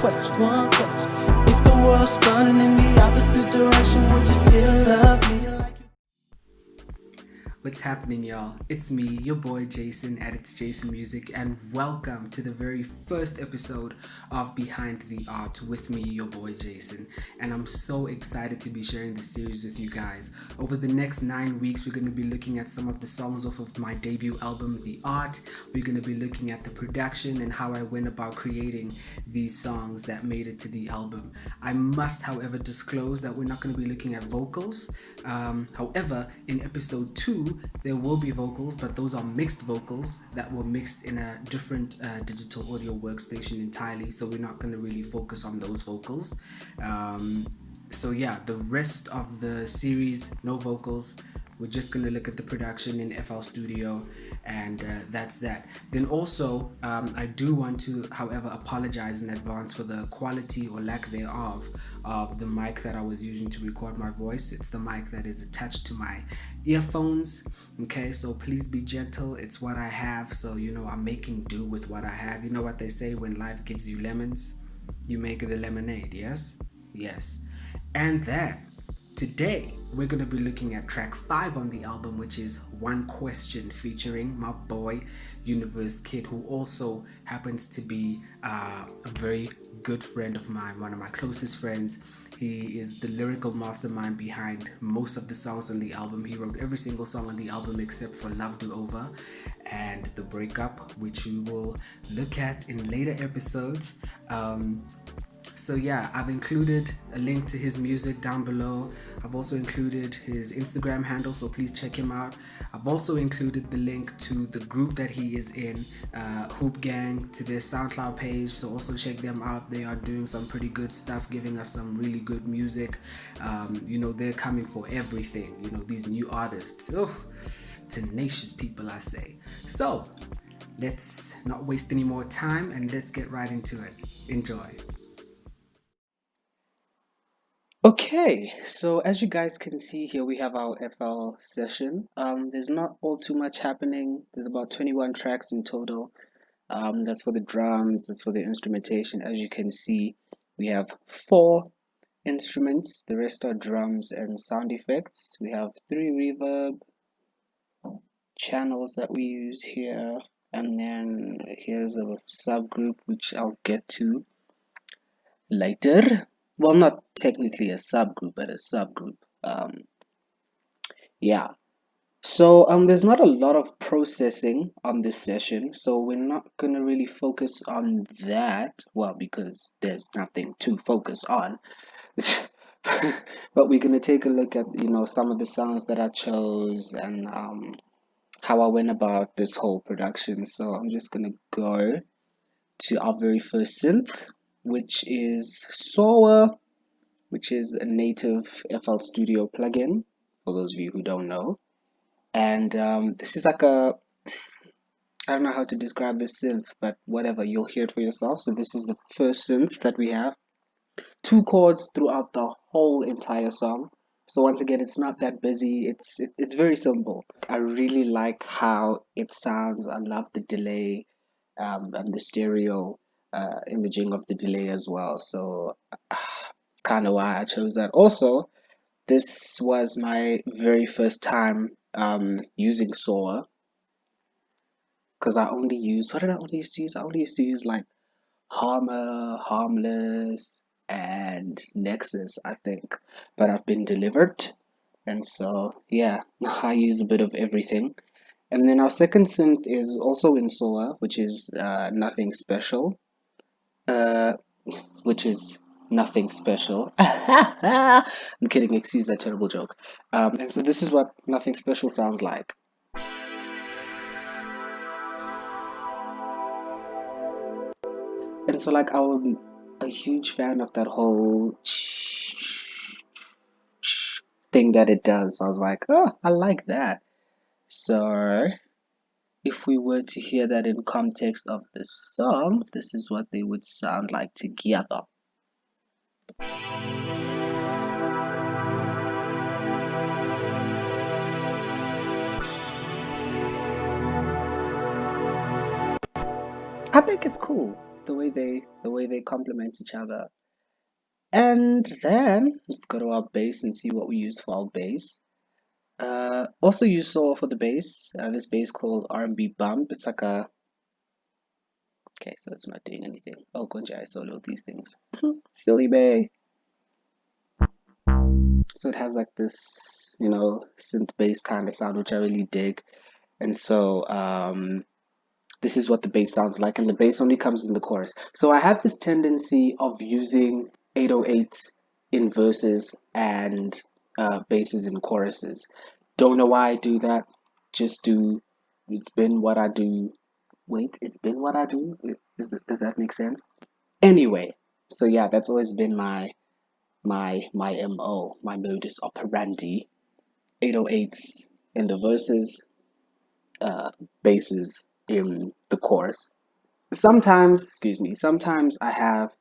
one question. If the world's spinning in the opposite direction, would you still love me like you? What's happening, y'all? It's me, your boy Jason at It's Jason Music, and welcome to the very first episode of Behind the Art with me, your boy Jason. And I'm so excited to be sharing this series with you guys. Over the next 9 weeks, we're going to be looking at some of the songs off of my debut album, The Art. We're going to be looking at the production and how I went about creating these songs that made it to the album. I must, however, disclose that we're not going to be looking at vocals. However, in episode 2, there will be vocals, but those are mixed vocals that were mixed in a different digital audio workstation entirely, so we're not going to really focus on those vocals. So yeah, the rest of the series, no vocals. We're just going to look at the production in FL Studio, and that's that. Then also, I do want to, however, apologize in advance for the quality or lack thereof of the mic that I was using to record my voice. It's the mic that is attached to my earphones. Okay, so please be gentle. It's what I have, so I'm making do with what I have. You know what they say, when life gives you lemons, you make the lemonade. Yes. And then today we're going to be looking at track 5 on the album, which is One Question, featuring my boy Universe Kid, who also happens to be a very good friend of mine, one of my closest friends. He is the lyrical mastermind behind most of the songs on the album. He wrote every single song on the album except for Love Do Over and The Breakup, which we will look at in later episodes. So yeah, I've included a link to his music down below. I've also included his Instagram handle, so please check him out. I've also included the link to the group that he is in, Hoop Gang, to their SoundCloud page, so also check them out. They are doing some pretty good stuff, giving us some really good music. They're coming for everything, these new artists. Oh, tenacious people, I say. So let's not waste any more time and let's get right into it. Enjoy. Okay, so as you guys can see here, we have our FL session. There's not all too much happening. There's about 21 tracks in total. That's for the drums, that's for the instrumentation. As you can see, we have 4 instruments. The rest are drums and sound effects. We have 3 reverb channels that we use here. And then here's a subgroup, which I'll get to later. Well, not technically a subgroup, but a subgroup. Yeah. So there's not a lot of processing on this session, so we're not gonna really focus on that. Well, because there's nothing to focus on. But we're gonna take a look at some of the sounds that I chose and how I went about this whole production. So I'm just gonna go to our very first synth, which is Soar, which is a native FL Studio plugin, for those of you who don't know. And this is like I don't know how to describe this synth, but whatever, you'll hear it for yourself. So this is the first synth that we have. 2 chords throughout the whole entire song. So once again, it's not that busy. It's very simple. I really like how it sounds. I love the delay and the stereo imaging of the delay as well. So it's kind of why I chose that. Also, this was my very first time using Soar, because I only used, what did I only used to use? I only used to use like Harmer, Harmless, and Nexus, I think. But I've been delivered, and so yeah, I use a bit of everything. And then our second synth is also in Soar, which is Nothing Special. Which is nothing special. I'm kidding, excuse that terrible joke. And so this is what Nothing Special sounds like. And so like I'm a huge fan of that whole thing that it does. I was like, oh, I like that. So if we were to hear that in context of the song, this is what they would sound like together. I think it's cool. the way they complement each other. And then let's go to our bass and see what we use for our bass. Also you saw for the bass, this bass called R&B Bump. It's like a okay, so it's not doing anything. Oh, Kunja, I soloed these things. Silly Bay. So it has like this, synth bass kind of sound, which I really dig. And so this is what the bass sounds like, and the bass only comes in the chorus. So I have this tendency of using 808s in verses and basses in choruses. Don't know why I do that. Just do. It's been what I do. Wait, it's been what I do. Does that make sense? Anyway, so yeah, that's always been my MO, my modus operandi. 808s in the verses, basses in the chorus. Sometimes I have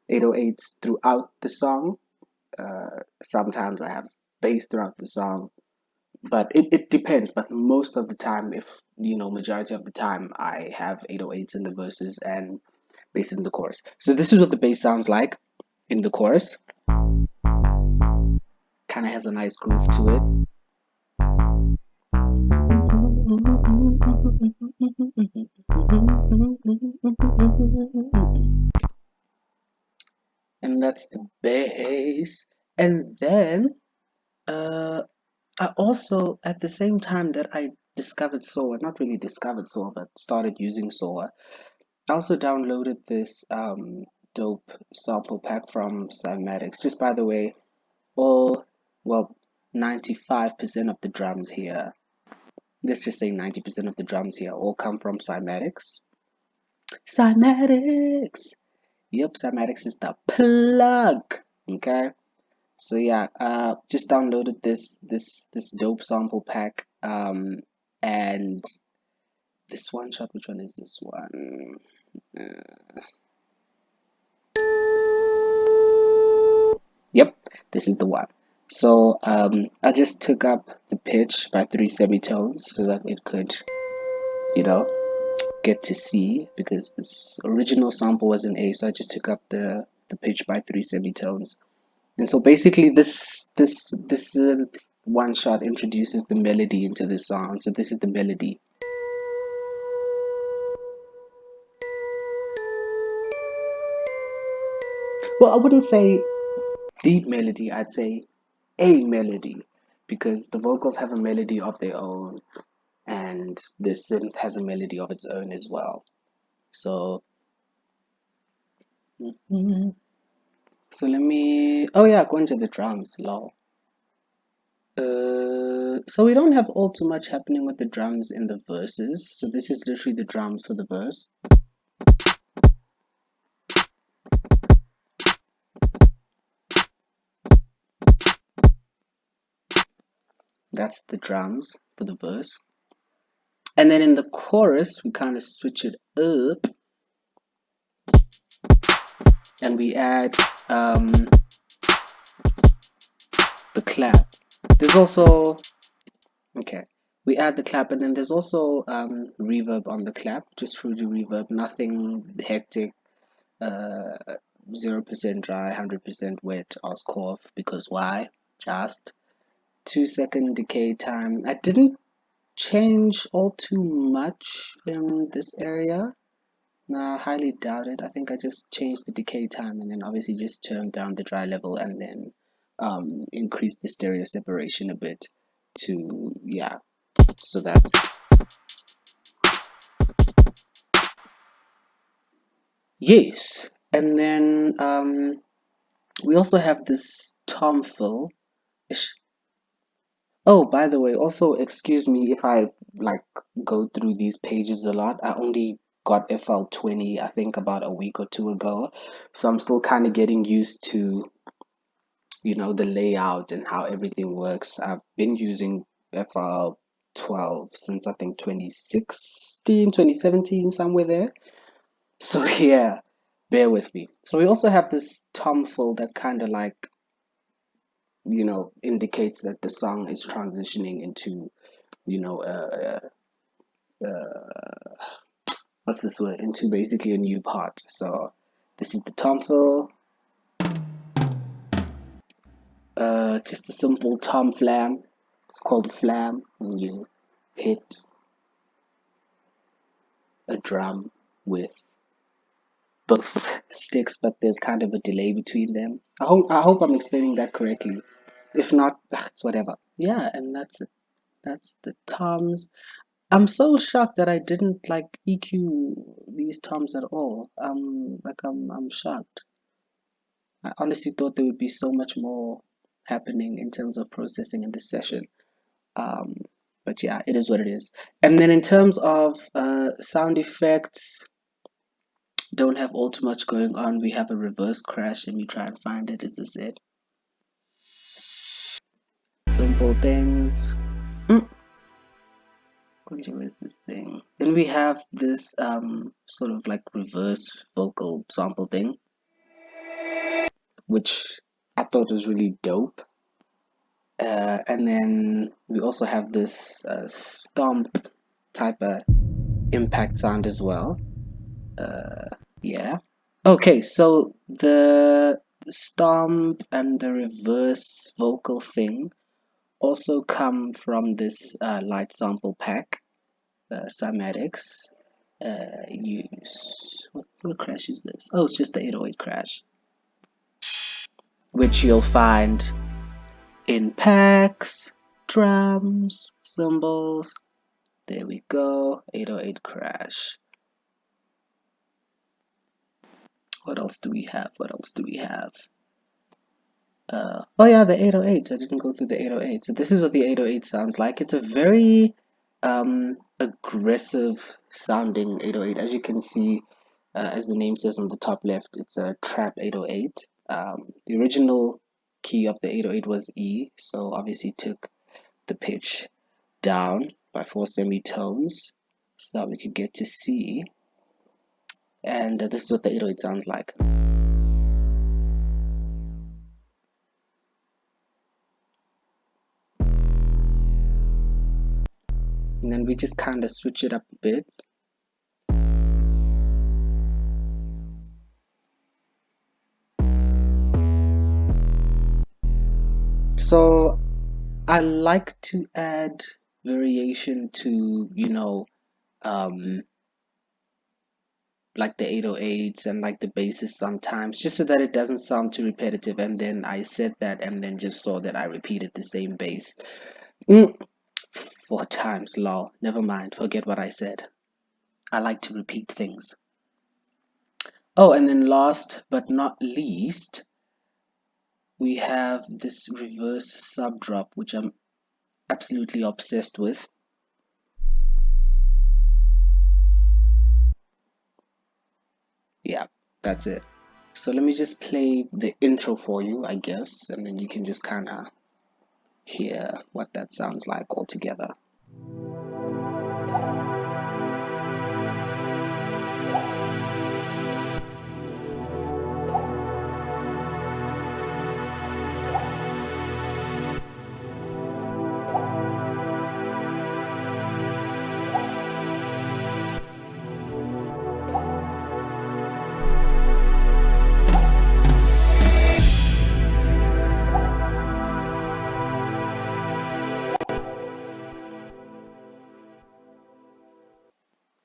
808s throughout the song. Sometimes I have bass throughout the song, but it depends. But most of the time, if majority of the time, I have 808s in the verses and bass in the chorus. So this is what the bass sounds like in the chorus. Kind of has a nice groove to it. And that's the bass. And then I also, at the same time that I discovered Soa, not really discovered Soa, but started using Soa, I also downloaded this dope sample pack from Cymatics. Just by the way, all, well, 95% of the drums here, let's just say 90% of the drums here all come from Cymatics. Cymatics! Yep, Cymatics is the plug. Okay. So yeah, just downloaded this dope sample pack. And this one shot, which one is this one? Yep, this is the one. So I just took up the pitch by 3 semitones so that it could, you know, get to C, because this original sample was in A, so I just took up the pitch by 3 semitones. And so basically this one shot introduces the melody into the song. So this is the melody. Well, I wouldn't say the melody, I'd say a melody, because the vocals have a melody of their own and the synth has a melody of its own as well. So so let me, oh yeah, go into the drums, lol. So we don't have all too much happening with the drums in the verses. So this is literally the drums for the verse. That's the drums for the verse. And then in the chorus, we kind of switch it up and we add the clap. There's also, okay, we add the clap, and then there's also reverb on the clap, just through the reverb, nothing hectic, 0% dry, 100% wet, Oscorp, because why? Just 2-second decay time. I didn't change all too much in this area. No, I highly doubt it. I think I just changed the decay time and then obviously just turned down the dry level and then increased the stereo separation a bit to, yeah, so that. Yes. And then we also have this tom fill. Oh, by the way, also excuse me if I like go through these pages a lot. I only got FL20, I think about a week or two ago. So I'm still kind of getting used to, the layout and how everything works. I've been using FL12 since I think 2016, 2017, somewhere there. So yeah, bear with me. So we also have this tom fill that kind of like, indicates that the song is transitioning into, you know, uh, uh, what's this word, into basically a new part. So this is the tom fill, just a simple tom flam. It's called a flam when you hit a drum with both sticks, but there's kind of a delay between them. I hope I'm explaining that correctly. If not, it's whatever. Yeah, and that's it. That's the toms. I'm so shocked that I didn't like EQ these toms at all. I'm shocked. I honestly thought there would be so much more happening in terms of processing in this session. Um, but yeah, it is what it is. And then in terms of sound effects, don't have all too much going on. We have a reverse crash. Let me try and find it. Is this it? Simple things. Where is this thing? Then we have this sort of like reverse vocal sample thing, which I thought was really dope. And then we also have this stomp type of impact sound as well. Yeah. Okay, so the stomp and the reverse vocal thing also come from this light sample pack, Cymatics. Use what crash is this? Oh, it's just the 808 crash, which you'll find in packs, drums, cymbals. There we go, 808 crash. What else do we have? What else do we have? Oh yeah, the 808. I didn't go through the 808. So this is what the 808 sounds like. It's a very aggressive sounding 808. As you can see, as the name says on the top left, it's a trap 808. The original key of the 808 was E, so obviously took the pitch down by 4 semitones so that we could get to C. And this is what the 808 sounds like. And then we just kind of switch it up a bit. So I like to add variation to, like the 808s and like the basses sometimes, just so that it doesn't sound too repetitive. And then I said that and then just saw that I repeated the same bass 4 times. Lol, never mind, forget what I said. I like to repeat things. Oh, and then last but not least, we have this reverse sub drop, which I'm absolutely obsessed with. Yeah, that's it. So let me just play the intro for you, I guess, and then you can just kind of hear what that sounds like altogether.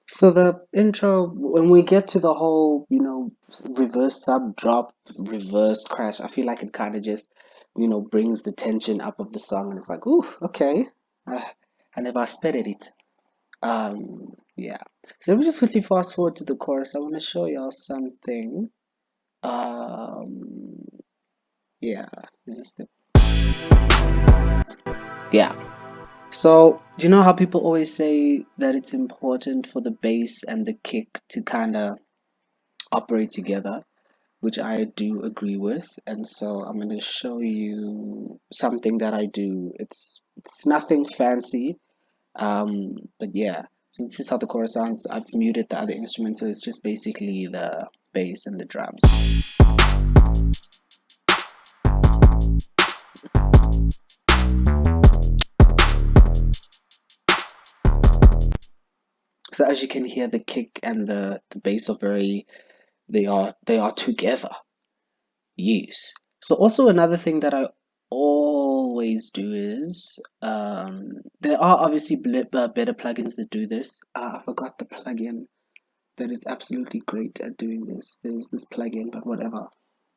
So the intro, when we get to the whole, reverse sub drop, reverse crash, I feel like it kind of just, brings the tension up of the song, and it's like, ooh, okay, I never expected it. Yeah. So let me just quickly fast forward to the chorus. I want to show y'all something. Um, yeah, is this the? Yeah. So, do you know how people always say that it's important for the bass and the kick to kind of operate together, which I do agree with. And so I'm going to show you something that I do. It's nothing fancy, but yeah. So this is how the chorus sounds. I've muted the other instruments, so it's just basically the bass and the drums. So So as you can hear, the kick and the bass are very they are together. Yes. So also another thing that I always do is there are obviously better plugins that do this. I forgot the plugin that is absolutely great at doing this. There's this plugin, but whatever.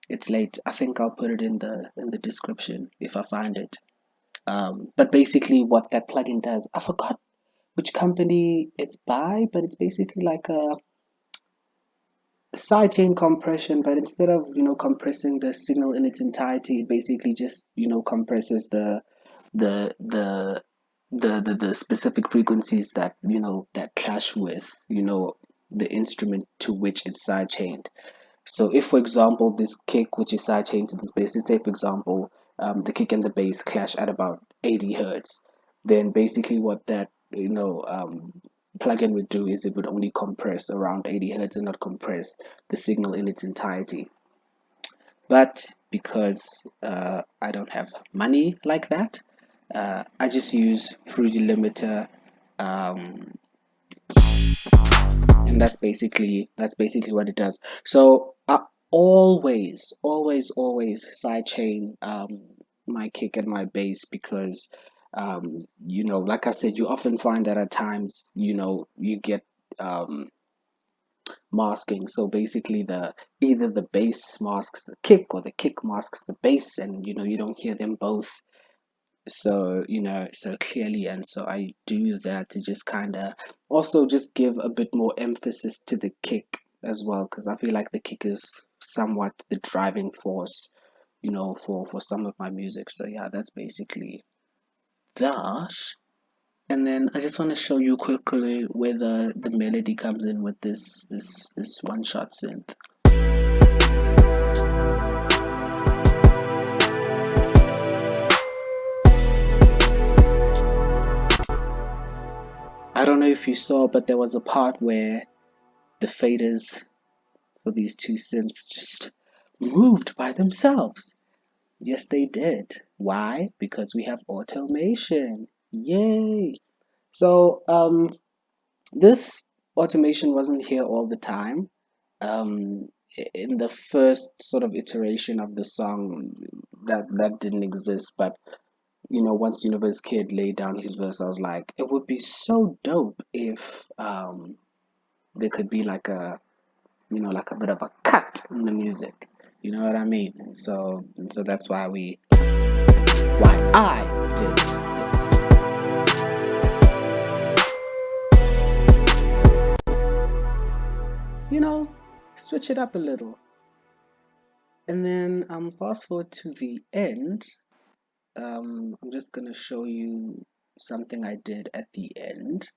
It's late. I think I'll put it in the description if I find it. But basically, what that plugin does, I forgot which company it's by, but it's basically like a sidechain compression, but instead of compressing the signal in its entirety, it basically just compresses the the the specific frequencies that that clash with the instrument to which it's sidechained. So if, for example, this kick, which is sidechained to this bass, let's say, for example, the kick and the bass clash at about 80 hertz, then basically what that plugin would do is it would only compress around 80 hertz and not compress the signal in its entirety. But because I don't have money like that, I just use Fruity Limiter, um, and that's basically what it does. So I always sidechain my kick and my bass because like I said, you often find that at times you get um, masking. So basically, the either the bass masks the kick or the kick masks the bass, and you don't hear them both so clearly. And so I do that to just kind of also just give a bit more emphasis to the kick as well, because I feel like the kick is somewhat the driving force for some of my music. So yeah, that's basically that. And then I just want to show you quickly where the melody comes in with this one shot synth. I don't know if you saw, but there was a part where the faders for these two synths just moved by themselves. Yes, they did. Why? Because we have automation. Yay! So, this automation wasn't here all the time. In the first sort of iteration of the song, that didn't exist. But once Universe Kid laid down his verse, I was like, it would be so dope if there could be like a bit of a cut in the music. You know what I mean? So that's why I did this. Switch it up a little. And then fast forward to the end. I'm just gonna show you something I did at the end.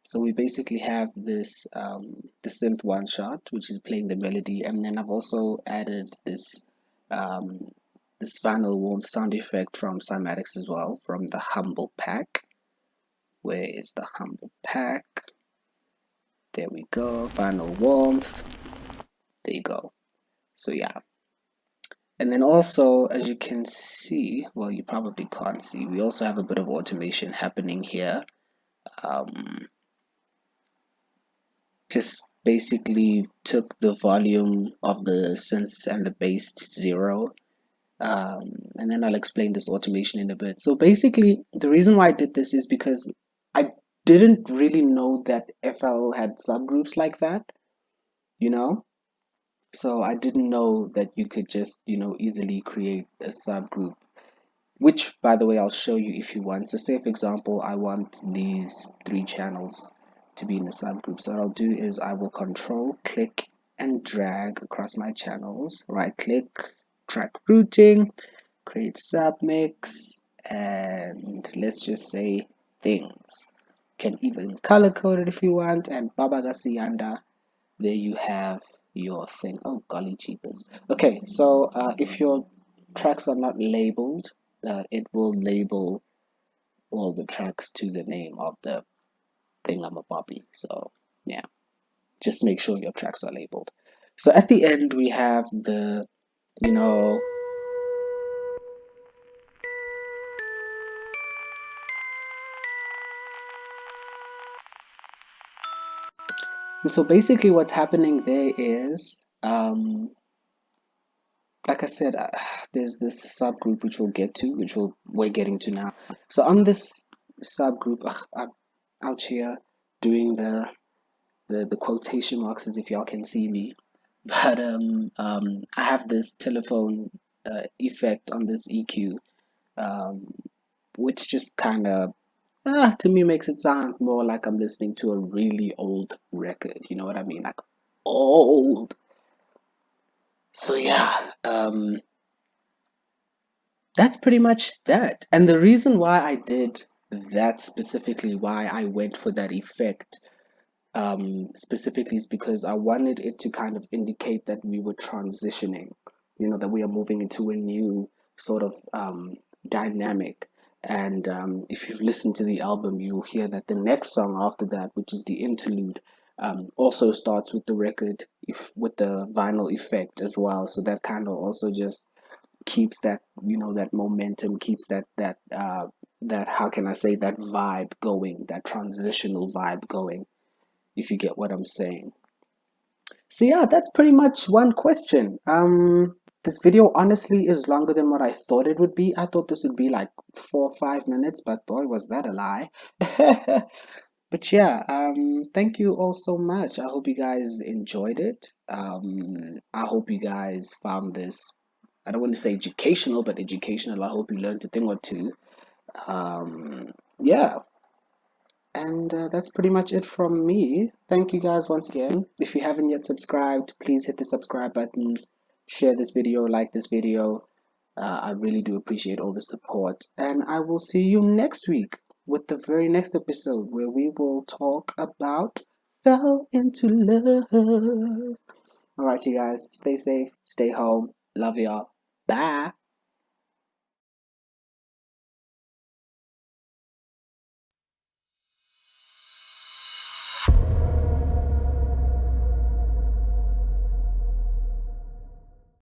So we basically have the synth one shot, which is playing the melody, and then I've also added um, this final warmth sound effect from Cymatics as well, from the Humble Pack. Where is the Humble Pack? There we go, final warmth. There you go. So yeah. And then also, as you can see, well, you probably can't see, we also have a bit of automation happening here. Just basically took the volume of the synths and the bass to 0. And then I'll explain this automation in a bit. So basically, the reason why I did this is because I didn't really know that FL had subgroups like that, you know? So I didn't know that you could just, easily create a subgroup, which, by the way, I'll show you if you want. So say, for example, I want these 3 channels to be in a subgroup. So what I'll do is I will control, click, and drag across my channels. Right click, track routing, create submix, and let's just say things. You can even color code it if you want, and Baba Gasianda, there you have your thing. Oh, golly jeepers. Okay, so if your tracks are not labeled, it will label all the tracks to the name of the thingamabobby. So yeah, just make sure your tracks are labeled. So at the end we have the, you know, And so basically, what's happening there is, like I said, there's this subgroup which we'll get to, we're getting to now. So on this subgroup, I'm out here doing the quotation marks as if y'all can see me, but I have this telephone effect on this EQ, um, which just kind of to me makes it sound more like I'm listening to a really old record. You know what I mean? Like old. So yeah, that's pretty much that. And the reason why I did that specifically, why I went for that effect specifically, is because I wanted it to kind of indicate that we were transitioning, that we are moving into a new sort of dynamic. And if you've listened to the album, you'll hear that the next song after that, which is the interlude, also starts with the record, if with the vinyl effect as well. So that kind of also just keeps that, that momentum, keeps that, how can I say, that vibe going, that transitional vibe going, if you get what I'm saying. So yeah, that's pretty much one question. This video honestly is longer than what I thought it would be. I thought this would be like 4 or 5 minutes, but boy, was that a lie. But yeah, thank you all so much. I hope you guys enjoyed it. I hope you guys found this, I don't want to say educational, but educational. I hope you learned a thing or two. Yeah, and that's pretty much it from me. Thank you guys once again. If you haven't yet subscribed, please hit the subscribe button, share this video, like this video. I really do appreciate all the support. And I will see you next week with the very next episode where we will talk about Fell into Love. All right, you guys, stay safe, stay home. Love y'all. Bye.